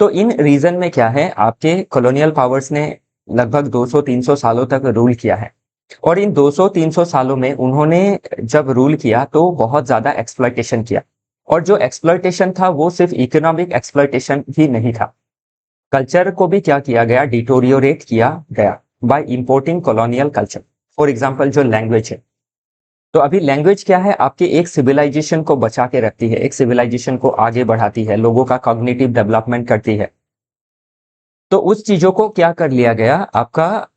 तो इन रीजन में क्या है, आपके कॉलोनियल पावर्स ने लगभग 200-300 सालों तक रूल किया है, और इन 200-300 सालों में उन्होंने जब रूल किया तो बहुत ज्यादा एक्सप्लॉयटेशन किया, और जो एक्सप्लॉयटेशन था वो सिर्फ इकोनॉमिक एक्सप्लॉयटेशन ही नहीं था, कल्चर को भी क्या किया गया, डिटोरियोरेट किया गया by importing colonial culture. For example जो लैंग्वेज है, तो अभी लैंग्वेज क्या है, आपके एक सिविलाइजेशन को बचा के रखती है, एक सिविलाइजेशन को आगे बढ़ाती है, लोगों का कॉग्निटिव डेवलपमेंट करती है। तो उस चीजों को क्या कर लिया गया, आपका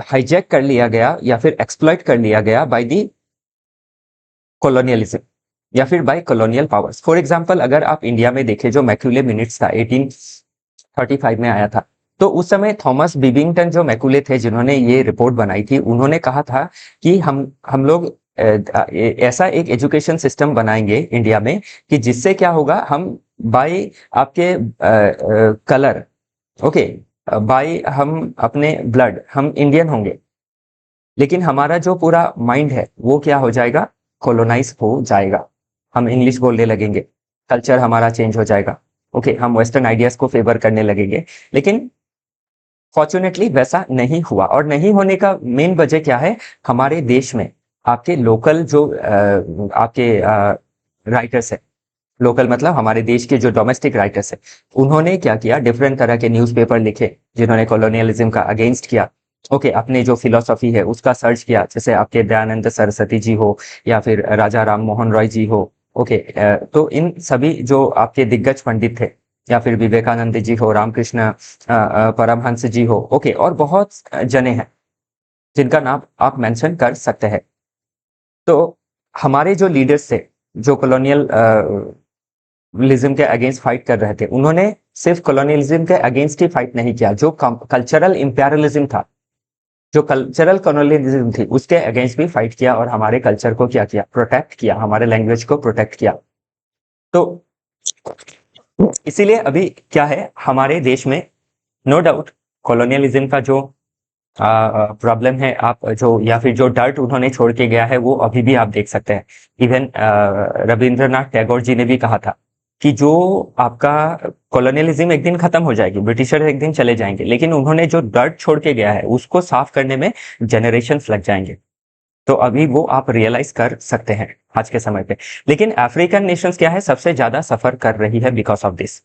हाईजैक कर लिया गया या फिर एक्सप्लॉइट कर लिया गया बाय दी कॉलोनियलिज्म या फिर by colonial powers. For example अगर आप इंडिया में देखें, जो मैक्यूले मिनट्स था 1835 में आया था, तो उस समय थॉमस बिबिंगटन जो मैकुले थे जिन्होंने ये रिपोर्ट बनाई थी, उन्होंने कहा था कि हम लोग ऐसा एक एजुकेशन सिस्टम बनाएंगे इंडिया में कि जिससे क्या होगा, हम बाय आपके कलर, ओके, बाय हम अपने ब्लड हम इंडियन होंगे, लेकिन हमारा जो पूरा माइंड है वो क्या हो जाएगा, कॉलोनाइज हो जाएगा, हम इंग्लिश बोलने लगेंगे, कल्चर हमारा चेंज हो जाएगा, ओके, हम वेस्टर्न आइडियाज को फेवर करने लगेंगे। लेकिन फॉर्चुनेटली वैसा नहीं हुआ, और नहीं होने का मेन वजह क्या है, हमारे देश में आपके लोकल जो आपके राइटर्स है, लोकल मतलब हमारे देश के जो डोमेस्टिक राइटर्स है, उन्होंने क्या किया, डिफरेंट तरह के न्यूज़पेपर लिखे जिन्होंने कॉलोनियलिज्म का अगेंस्ट किया, ओके, अपने जो फिलोसॉफी है उसका सर्च किया, जैसे आपके दयानंद सरस्वती जी हो या फिर राजा राम मोहन रॉय जी हो, ओके, तो इन सभी जो आपके दिग्गज पंडित थे, या फिर विवेकानंद जी हो, रामकृष्ण परमहंस जी हो, ओके, और बहुत जने हैं जिनका नाम आप मेंशन कर सकते हैं। तो हमारे जो लीडर्स थे, जो कॉलोनियल लिज्म के अगेंस्ट फाइट कर रहे थे, उन्होंने सिर्फ कॉलोनियलिज्म के अगेंस्ट ही फाइट नहीं किया, जो कल्चरल इंपेरियलिज्म था, जो कल्चरल कॉलोनियलिज्म थी, उसके अगेंस्ट भी फाइट किया, और हमारे कल्चर को क्या किया, प्रोटेक्ट किया, हमारे लैंग्वेज को प्रोटेक्ट किया। तो इसीलिए अभी क्या है, हमारे देश में नो डाउट कॉलोनियलिज्म का जो प्रॉब्लम है, आप जो या फिर जो डर्ट उन्होंने छोड़ के गया है, वो अभी भी आप देख सकते हैं। इवन रविंद्रनाथ टैगोर जी ने भी कहा था कि जो आपका कॉलोनियलिज्म एक दिन खत्म हो जाएगी, ब्रिटिशर एक दिन चले जाएंगे, लेकिन उन्होंने जो डर्ट छोड़ के गया है उसको साफ करने में जनरेशन्स लग जाएंगे। तो अभी वो आप रियलाइज कर सकते हैं आज के समय पे। लेकिन अफ्रीकन नेशंस क्या है, सबसे ज्यादा सफर कर रही है बिकॉज ऑफ दिस।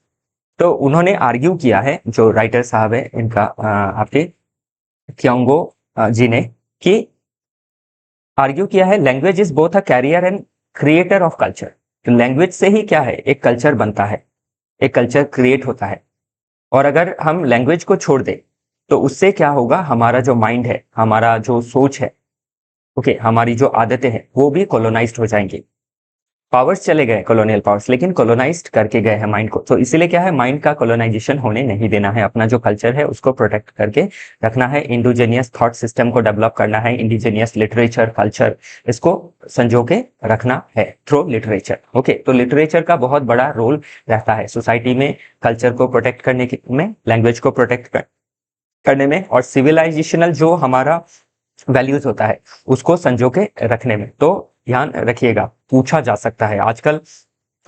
तो उन्होंने आर्ग्यू किया है, जो राइटर साहब है इनका आपके क्योंगो जी ने, कि आर्ग्यू किया है, language is both a carrier and creator of culture. तो लैंग्वेज से ही क्या है, एक कल्चर बनता है, एक कल्चर क्रिएट होता है, और अगर हम लैंग्वेज को छोड़ दें तो उससे क्या होगा, हमारा जो माइंड है, हमारा जो सोच है, ओके, हमारी जो आदतें हैं, वो भी कॉलोनाइज्ड हो जाएंगी। पावर्स चले गए, कॉलोनियल पावर्स, लेकिन कॉलोनाइज्ड करके गए हैं माइंड को। तो इसीलिए क्या है, माइंड का कॉलोनाइजेशन होने नहीं देना है, अपना जो कल्चर है उसको प्रोटेक्ट करके रखना है, इंडिजिनियस थॉट सिस्टम को डेवलप करना है, इंडिजिनियस लिटरेचर कल्चर, इसको संजो के रखना है थ्रू लिटरेचर। ओके, तो लिटरेचर का बहुत बड़ा रोल रहता है सोसाइटी में, कल्चर को प्रोटेक्ट करने में, लैंग्वेज को प्रोटेक्ट करने में, और सिविलाइजेशनल जो हमारा वैल्यूज होता है उसको संजो के रखने में। तो ध्यान रखिएगा, पूछा जा सकता है, आजकल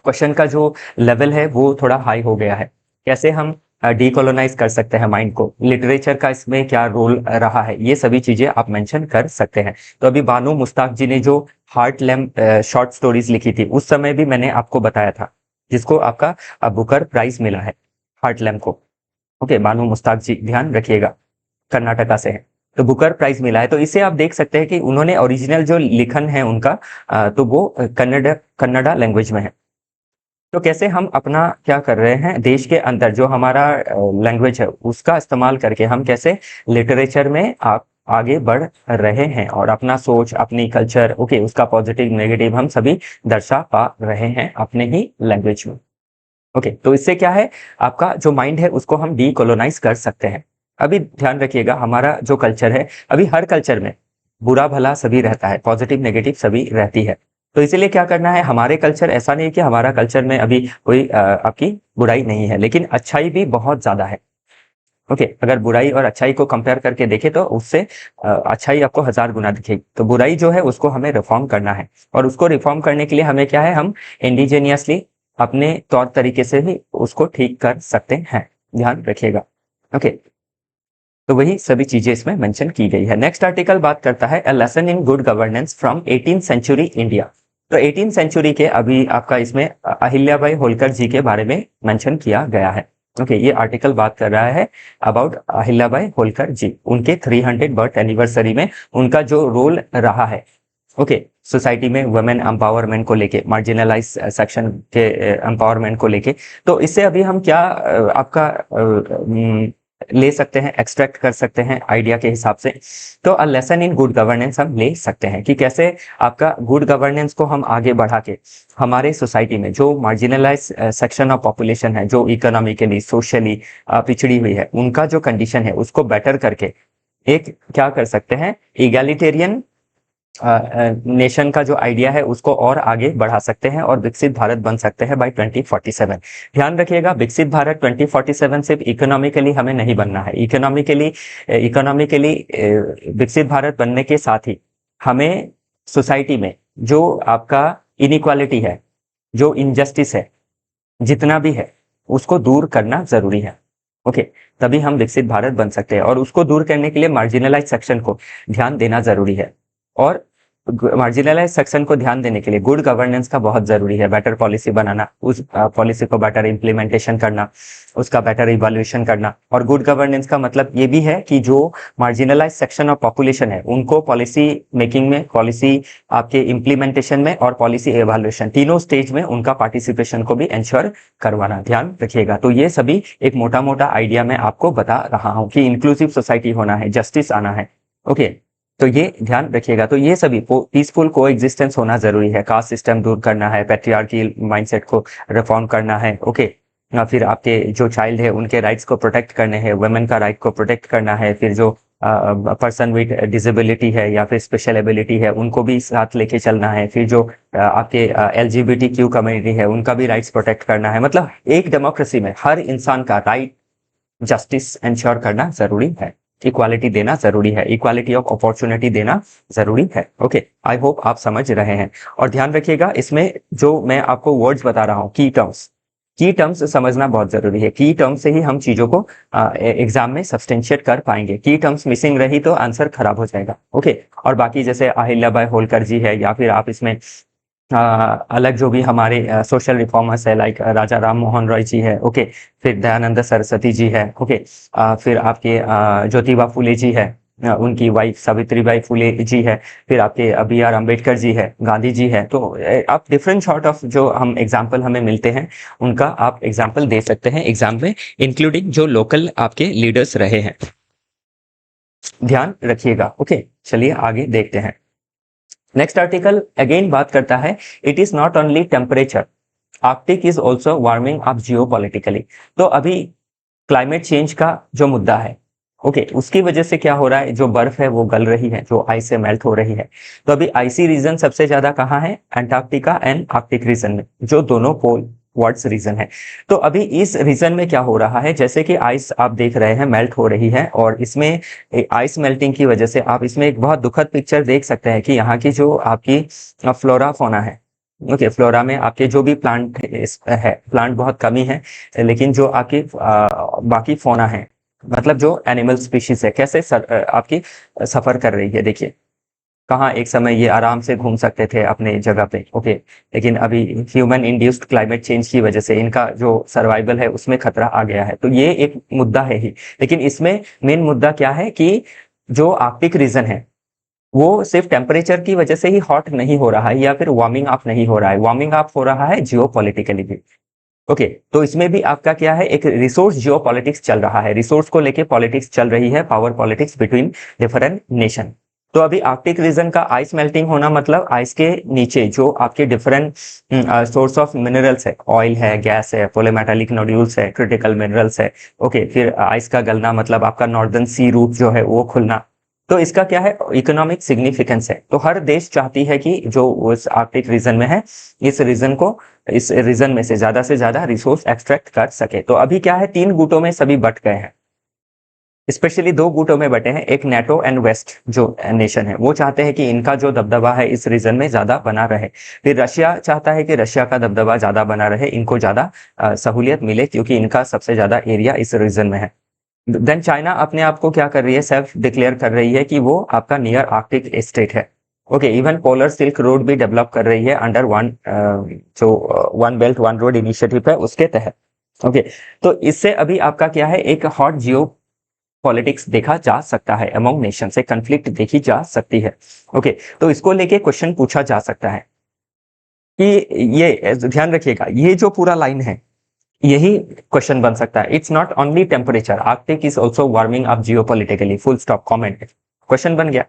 क्वेश्चन का जो लेवल है वो थोड़ा हाई हो गया है, कैसे हम डीकोलोनाइज कर सकते हैं माइंड को, लिटरेचर का इसमें क्या रोल रहा है, ये सभी चीजें आप मेंशन कर सकते हैं। तो अभी बानू मुस्ताक जी ने जो हार्ट लैम्प शॉर्ट स्टोरीज लिखी थी, उस समय भी मैंने आपको बताया था, जिसको आपका बुकर प्राइज मिला है, हार्ट लैम्प को। ओके, बानू मुस्ताक जी, ध्यान रखिएगा, कर्नाटका से है, तो बुकर प्राइज मिला है। तो इसे आप देख सकते हैं कि उन्होंने ओरिजिनल जो लिखन है उनका, तो वो कन्नड़ा लैंग्वेज में है। तो कैसे हम अपना क्या कर रहे हैं, देश के अंदर जो हमारा लैंग्वेज है उसका इस्तेमाल करके हम कैसे लिटरेचर में आप आगे बढ़ रहे हैं, और अपना सोच, अपनी कल्चर, ओके, उसका पॉजिटिव नेगेटिव हम सभी दर्शा पा रहे हैं अपने ही लैंग्वेज में। ओके, तो इससे क्या है, आपका जो माइंड है उसको हम डीकोलोनाइज कर सकते हैं। अभी ध्यान रखिएगा, हमारा जो कल्चर है, अभी हर कल्चर में बुरा भला सभी रहता है, पॉजिटिव नेगेटिव सभी रहती है। तो इसीलिए क्या करना है, हमारे कल्चर, ऐसा नहीं कि हमारा कल्चर में अभी कोई आपकी बुराई नहीं है, लेकिन अच्छाई भी बहुत ज्यादा है। ओके, अगर बुराई और अच्छाई को कंपेयर करके देखें तो उससे अच्छाई आपको 1000 गुना दिखेगी। तो बुराई जो है उसको हमें रिफॉर्म करना है, और उसको रिफॉर्म करने के लिए हमें क्या है, हम इंडिजिनियसली अपने तौर तरीके से भी उसको ठीक कर सकते हैं। ध्यान रखिएगा। ओके, तो वही सभी चीजें इसमें मेंशन की गई है। नेक्स्ट आर्टिकल बात करता है a lesson in good governance from 18th century India. तो 18th सेंचुरी के अभी आपका इसमें अहिल्याबाई होलकर जी के बारे में मेंशन किया गया है। ओके, ये आर्टिकल बात कर रहा है अबाउट अहिल्याबाई होलकर जी, उनके 300 बर्थ एनिवर्सरी में उनका जो रोल रहा है, ओके, सोसाइटी में वुमेन एम्पावरमेंट को लेके, मार्जिनलाइज सेक्शन के एम्पावरमेंट को लेके। तो इससे अभी हम क्या आपका ले सकते हैं, एक्सट्रैक्ट कर सकते हैं आइडिया के हिसाब से। तो अ लेसन इन गुड गवर्नेंस हम ले सकते हैं कि कैसे आपका गुड गवर्नेंस को हम आगे बढ़ा के हमारे सोसाइटी में जो मार्जिनलाइज सेक्शन ऑफ पॉपुलेशन है, जो इकोनॉमिकली सोशली पिछड़ी हुई है, उनका जो कंडीशन है उसको बेटर करके एक क्या कर सकते हैं, इगैलिटेरियन नेशन का जो आइडिया है उसको और आगे बढ़ा सकते हैं और विकसित भारत बन सकते हैं बाय 2047। ध्यान रखिएगा, विकसित भारत 2047 सिर्फ इकोनॉमिकली हमें नहीं बनना है। इकोनॉमिकली विकसित भारत बनने के साथ ही हमें सोसाइटी में जो आपका इनइक्वालिटी है, जो इनजस्टिस है, जितना भी है, उसको दूर करना जरूरी है। ओके, तभी हम विकसित भारत बन सकते हैं और उसको दूर करने के लिए मार्जिनलाइज सेक्शन को ध्यान देना जरूरी है। और मार्जिनलाइज सेक्शन को ध्यान देने के लिए गुड गवर्नेंस का बहुत जरूरी है। बेटर पॉलिसी बनाना, उस पॉलिसी को बेटर इम्प्लीमेंटेशन करना, उसका बेटर इवैल्यूएशन करना। और गुड गवर्नेंस का मतलब ये भी है कि जो मार्जिनलाइज सेक्शन ऑफ पॉपुलेशन है उनको पॉलिसी मेकिंग में, पॉलिसी आपके इम्प्लीमेंटेशन में और पॉलिसी इवैल्यूएशन, तीनों स्टेज में उनका पार्टिसिपेशन को भी इंश्योर करवाना। ध्यान रखिएगा। तो ये सभी एक मोटा मोटा आइडिया मैं आपको बता रहा हूँ कि इंक्लूसिव सोसाइटी होना है, जस्टिस आना है। ओके, तो ये ध्यान रखिएगा। तो ये सभी पीसफुल को एग्जिस्टेंस होना जरूरी है। कास्ट सिस्टम दूर करना है, पैट्रियार्की माइंडसेट को रिफॉर्म करना है। ओके, फिर आपके जो चाइल्ड है उनके राइट्स को प्रोटेक्ट करने हैं, वुमेन का राइट को प्रोटेक्ट करना है। फिर जो पर्सन विद डिसेबिलिटी है या फिर स्पेशल एबिलिटी है उनको भी साथ लेके चलना है। फिर जो आपके LGBTQ कम्युनिटी है उनका भी राइट्स प्रोटेक्ट करना है। मतलब एक डेमोक्रेसी में हर इंसान का राइट, जस्टिस इंश्योर करना जरूरी है, इक्वालिटी देना जरूरी है, इक्वालिटी ऑफ अपॉर्चुनिटी देना जरूरी है। ओके, आई होप आप समझ रहे हैं। और ध्यान रखिएगा, इसमें जो मैं आपको वर्ड्स बता रहा हूँ, की टर्म्स समझना बहुत जरूरी है। की टर्म्स से ही हम चीजों को एग्जाम में सब्सटेंशिएट कर पाएंगे। की टर्म्स मिसिंग रही तो आंसर खराब हो जाएगा। ओके, और बाकी जैसे अहिल्याबाई होलकर जी है या फिर आप इसमें अलग जो भी हमारे सोशल रिफॉर्मर्स है, लाइक राजा राम मोहन रॉय जी है। ओके, फिर दयानंद सरस्वती जी है। ओके, फिर आपके ज्योतिबा फुले जी है, उनकी वाइफ सावित्रीबाई फुले जी है। फिर आपके BR अम्बेडकर जी है, गांधी जी है। तो आप डिफरेंट सॉर्ट ऑफ जो हम एग्जाम्पल हमें मिलते हैं उनका आप एग्जाम्पल दे सकते हैं एग्जाम में, इंक्लूडिंग जो लोकल आपके लीडर्स रहे हैं। ध्यान रखिएगा। ओके, चलिए आगे देखते हैं। नेक्स्ट आर्टिकल अगेन बात करता है it is not only temperature, Arctic is also warming up geopolitically. तो अभी क्लाइमेट चेंज का जो मुद्दा है, ओके, उसकी वजह से क्या हो रहा है, जो बर्फ है वो गल रही है, जो आइस से मेल्ट हो रही है। तो अभी आइसी रीजन सबसे ज्यादा कहाँ है, अंटार्कटिका एंड आर्कटिक रीजन में, जो दोनों पोल वर्ड्स रीजन है। तो अभी इस रीजन में क्या हो रहा है, जैसे कि आइस आप देख रहे हैं मेल्ट हो रही है, और इसमें आइस मेल्टिंग की वजह से आप इसमें एक बहुत दुखद पिक्चर देख सकते हैं कि यहाँ की जो आपकी फ्लोरा फोना है, ओके, फ्लोरा में आपके जो भी प्लांट है, प्लांट बहुत कमी है, लेकिन जो आपकी बाकी फोना है, मतलब जो एनिमल स्पीशीज है, कैसे आपकी सफर कर रही है। देखिए कहाँ एक समय ये आराम से घूम सकते थे अपने जगह पे, ओके, लेकिन अभी ह्यूमन इंड्यूस्ड क्लाइमेट चेंज की वजह से इनका जो सर्वाइवल है उसमें खतरा आ गया है। तो ये एक मुद्दा है ही, लेकिन इसमें मेन मुद्दा क्या है कि जो आर्कटिक रीजन है वो सिर्फ टेम्परेचर की वजह से ही हॉट नहीं हो रहा है या फिर वार्मिंग अप नहीं हो रहा है, वार्मिंग अप हो रहा है जियोपॉलिटिकली भी। ओके, तो इसमें भी आपका क्या है, एक रिसोर्स जियोपॉलिटिक्स चल रहा है, रिसोर्स को लेके पॉलिटिक्स चल रही है, power politics between different nation. तो अभी आर्कटिक रीजन का आइस मेल्टिंग होना मतलब आइस के नीचे जो आपके डिफरेंट सोर्स ऑफ मिनरल्स है, ऑयल है, गैस है, पोलीमेटालिक नोड्यूल्स है, क्रिटिकल मिनरल्स है। ओके, फिर आइस का गलना मतलब आपका नॉर्दर्न सी रूट जो है वो खुलना। तो इसका क्या है, इकोनॉमिक सिग्निफिकेंस है। तो हर देश चाहती है कि जो उस आर्कटिक रीजन में है, इस रीजन में से ज्यादा रिसोर्स एक्सट्रैक्ट कर सके। तो अभी क्या है, 3 गुटों में सभी बट गए हैं, स्पेशली दो गुटों में बटे हैं, एक नेटो एंड वेस्ट जो नेशन है वो चाहते हैं कि इनका जो दबदबा है इस रीजन में ज्यादा बना रहे। फिर रशिया चाहता है कि रशिया का दबदबा ज्यादा बना रहे, इनको ज्यादा सहूलियत मिले क्योंकि इनका सबसे ज्यादा एरिया इस रीजन में है। देन चाइना अपने आप को क्या कर रही है, सेल्फ डिक्लेयर कर रही है कि वो आपका नियर आर्कटिक स्टेट है। Okay, even polar silk road भी डेवलप कर रही है अंडर जो one belt one road initiative है उसके तहत। ओके, तो इससे अभी आपका क्या है, एक हॉट जियो पॉलिटिक्स देखा जा सकता है, अमंग नेशन से कंफ्लिक्ट देखी जा सकती है। ओके, तो इसको लेके क्वेश्चन पूछा जा सकता है कि ये ध्यान रखिएगा, ये जो पूरा लाइन है यही क्वेश्चन बन सकता है। It's not only temperature, Arctic is also warming up geopolitically, full stop, comment, question बन गया।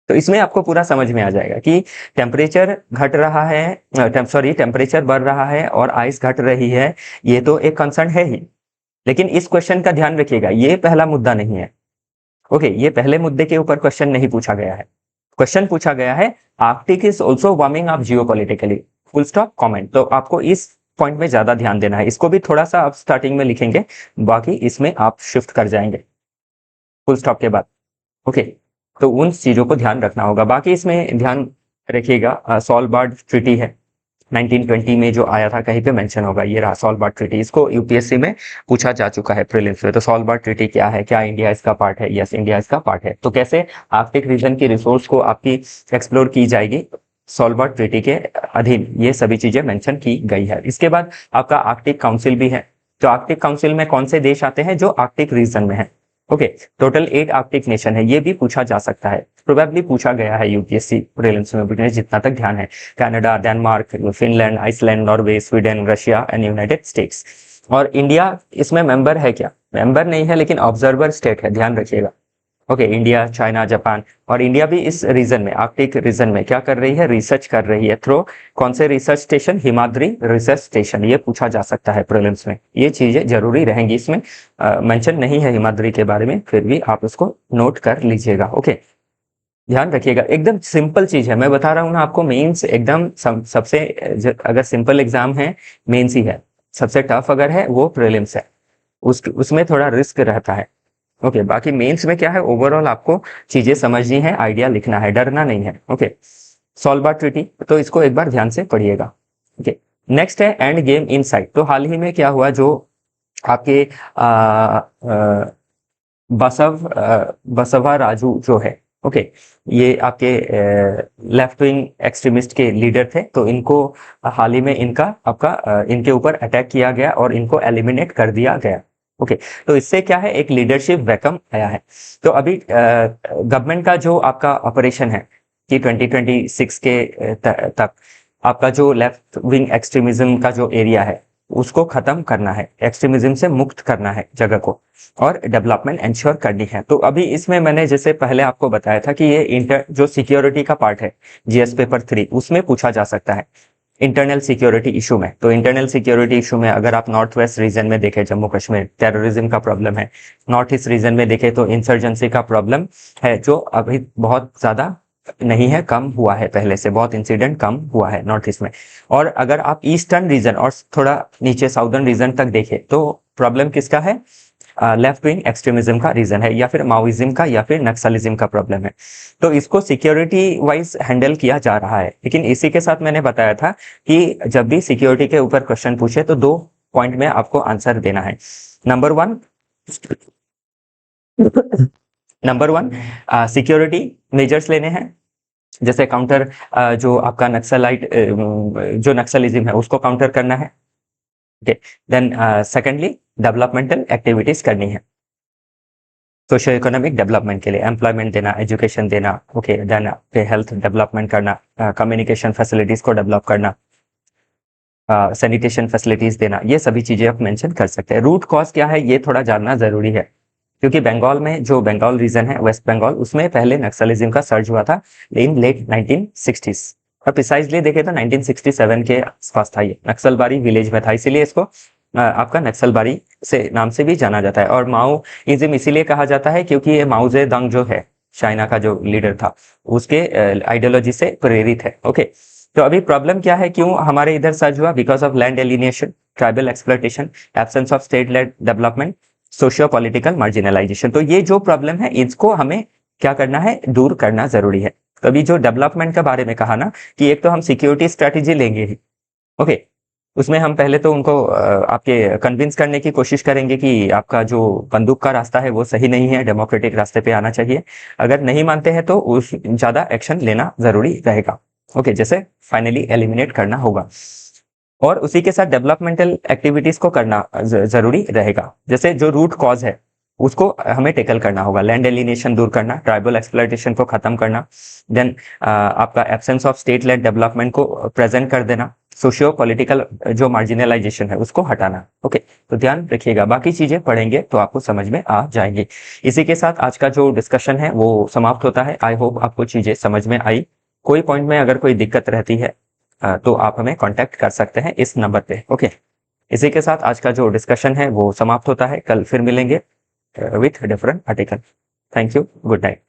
तो इसमें आपको पूरा समझ में आ जाएगा कि टेम्परेचर घट रहा है, सॉरी टेम्परेचर बढ़ रहा है और आइस घट रही है, ये तो एक कंसर्न है ही। लेकिन इस क्वेश्चन का ध्यान रखिएगा, ये पहला मुद्दा नहीं है। ओके, ये पहले मुद्दे के ऊपर क्वेश्चन नहीं पूछा गया है। क्वेश्चन पूछा गया है Arctic is also warming up geopolitically, full stop, comment. तो आपको इस पॉइंट में ज्यादा ध्यान देना है। इसको भी थोड़ा सा आप स्टार्टिंग में लिखेंगे, बाकी इसमें आप शिफ्ट कर जाएंगे फुल स्टॉप के बाद। ओके, तो उन चीजों को ध्यान रखना होगा। बाकी इसमें ध्यान रखिएगा, सॉलबार्ड ट्रीटी है 1920 में जो आया था, कहीं पे मेंशन होगा, ये रहा सॉलबार्ड ट्रीटी। इसको यूपीएससी में पूछा जा चुका है प्रीलिम्स में। तो सॉलबार्ड ट्रीटी क्या है, क्या इंडिया इसका पार्ट है? यस, इंडिया इसका पार्ट है। तो कैसे आर्कटिक रीजन की रिसोर्स को आपकी एक्सप्लोर की जाएगी सॉलबार्ड ट्रीटी के अधीन, ये सभी चीजें मेंशन की गई है। इसके बाद आपका आर्कटिक काउंसिल भी है। तो आर्कटिक काउंसिल में कौन से देश आते हैं? जो आर्कटिक रीजन में है। ओके, टोटल 8 आर्कटिक नेशन है, ये भी पूछा जा सकता है, प्रोबेबली पूछा गया है यूपीएससी प्रीलिम्स में, मुझे जितना तक ध्यान है। Canada, Denmark, Finland, Iceland, Norway, Sweden, Russia and United States. और इंडिया इसमें मेंबर है क्या? मेंबर नहीं है, लेकिन ऑब्जर्वर स्टेट है, ध्यान रखिएगा। ओके, इंडिया, चाइना, जापान, और इंडिया भी इस रीजन में, आर्कटिक रीजन में क्या कर रही है? रिसर्च कर रही है थ्रू कौन से research station? Himadri research station. ये पूछा जा सकता है प्रीलिम्स में, ये चीजें जरूरी रहेंगी। इसमें मेंशन नहीं है हिमाद्री के बारे में, फिर भी आप उसको नोट कर लीजिएगा। ओके, ध्यान रखिएगा, एकदम सिंपल चीज है, मैं बता रहा हूँ ना आपको। मेंस एकदम सबसे अगर सिंपल एग्जाम है मेंस ही है, सबसे टफ अगर है वो प्रीलिम्स है, उसमें थोड़ा रिस्क रहता है। ओके, बाकी मेंस में क्या है, ओवरऑल आपको चीजें समझनी है, आइडिया लिखना है, डरना नहीं है। ओके, सॉलबार्ड ट्रीटी, तो इसको एक बार ध्यान से पढ़िएगा। ओके, नेक्स्ट है एंड गेम इनसाइट। तो हाल ही में क्या हुआ, जो आपके बसवा राजू जो है, ओके, ये आपके लेफ्ट विंग एक्सट्रीमिस्ट के लीडर थे। तो इनको हाल ही में इनका आपका इनके ऊपर अटैक किया गया और इनको एलिमिनेट कर दिया गया। ओके, तो इससे क्या है, एक लीडरशिप वैकम आया है। तो अभी गवर्नमेंट का जो आपका ऑपरेशन है कि 2026 के तक आपका जो लेफ्ट विंग एक्सट्रीमिज्म का जो एरिया है उसको खत्म करना है, एक्सट्रीमिज्म से मुक्त करना है जगह को, और डेवलपमेंट इंश्योर करनी है। तो अभी इसमें मैंने जैसे पहले आपको बताया था कि ये जो सिक्योरिटी का पार्ट है जीएस पेपर 3, उसमें पूछा जा सकता है इंटरनल सिक्योरिटी इशू में। तो इंटरनल सिक्योरिटी इशू में अगर आप नॉर्थ वेस्ट रीजन में देखें, जम्मू कश्मीर, टेररिज्म का प्रॉब्लम है। नॉर्थ ईस्ट रीजन में देखें तो इंसर्जेंसी का प्रॉब्लम है, जो अभी बहुत ज्यादा नहीं है, कम हुआ है, पहले से बहुत इंसिडेंट कम हुआ है नॉर्थ ईस्ट में। और अगर आप ईस्टर्न रीजन और थोड़ा नीचे साउदर्न रीजन तक देखें तो प्रॉब्लम किसका है? लेफ्ट विंग एक्सट्रीमिज्म का रीजन है, या फिर माओइज्म का, या फिर नक्सलिज्म का प्रॉब्लम है। तो इसको सिक्योरिटी वाइज हैंडल किया जा रहा है। लेकिन इसी के साथ मैंने बताया था कि जब भी सिक्योरिटी के ऊपर क्वेश्चन पूछे तो 2 पॉइंट में आपको आंसर देना है। नंबर वन सिक्योरिटी मेजर्स लेने हैं, जैसे काउंटर जो आपका जो नक्सलिज्म है उसको काउंटर करना है। Okay, then secondly developmental activities करनी है, सोशो इकोनॉमिक डेवलपमेंट के लिए एम्प्लॉयमेंट देना, एजुकेशन देना। ओके, देन हेल्थ डेवलपमेंट करना, कम्युनिकेशन फैसिलिटीज को डेवलप करना, सैनिटेशन फैसिलिटीज देना, ये सभी चीजें आप मेंशन कर सकते हैं। रूट कॉज क्या है ये थोड़ा जानना जरूरी है, क्योंकि बंगाल में जो बंगाल रीजन है, वेस्ट बंगाल, उसमें पहले नक्सलिज्म का सर्ज हुआ था इन लेट 1960s, और प्रिसाइजली देखे तो 1967 के आसपास था। ये नक्सलबारी विलेज में था, इसीलिए इसको आपका नक्सलबारी से नाम से भी जाना जाता है। और माओइज्म इसीलिए कहा जाता है क्योंकि ये माओ जेडंग जो है, चाइना का जो लीडर था, उसके आइडियोलॉजी से प्रेरित है। ओके, तो अभी प्रॉब्लम क्या है, क्यों हमारे इधर सर्ज हुआ? Because of land alienation, tribal exploitation, absence of state lead development, socio political marginalisation. तो ये जो प्रॉब्लम है इसको हमें क्या करना है, दूर करना जरूरी है। तभी जो डेवलपमेंट के बारे में कहा ना कि एक तो हम सिक्योरिटी स्ट्रेटेजी लेंगे ही, ओके, उसमें हम पहले तो उनको आपके कन्विंस करने की कोशिश करेंगे कि आपका जो बंदूक का रास्ता है वो सही नहीं है, डेमोक्रेटिक रास्ते पे आना चाहिए। अगर नहीं मानते हैं तो उस ज़्यादा एक्शन लेना ज़रूरी रहेगा, ओके, जैसे फाइनली एलिमिनेट करना होगा। और उसी के साथ डेवलपमेंटल एक्टिविटीज़ को करना ज़रूरी रहेगा। जैसे जो रूट कॉज़ है उसको हमें टैकल करना होगा, लैंड एलिनेशन दूर करना, ट्राइबल एक्सप्लॉयटेशन को ख़त्म करना, देन आपका absence of state lead development को प्रेजेंट कर देना, सोशियो पॉलिटिकल जो मार्जिनलाइजेशन है उसको हटाना, ओके। तो ध्यान रखिएगा, बाकी चीज़ें पढ़ेंगे तो आपको समझ में आ जाएंगी। इसी के साथ आज का जो डिस्कशन है वो समाप्त होता है। आई होप आपको चीज़ें समझ में आई। कोई पॉइंट में अगर कोई दिक्कत रहती है तो आप हमें कांटेक्ट कर सकते हैं इस नंबर पे, ओके। इसी के साथ आज का जो डिस्कशन है वो समाप्त होता है। कल फिर मिलेंगे with different article. Thank you, good night.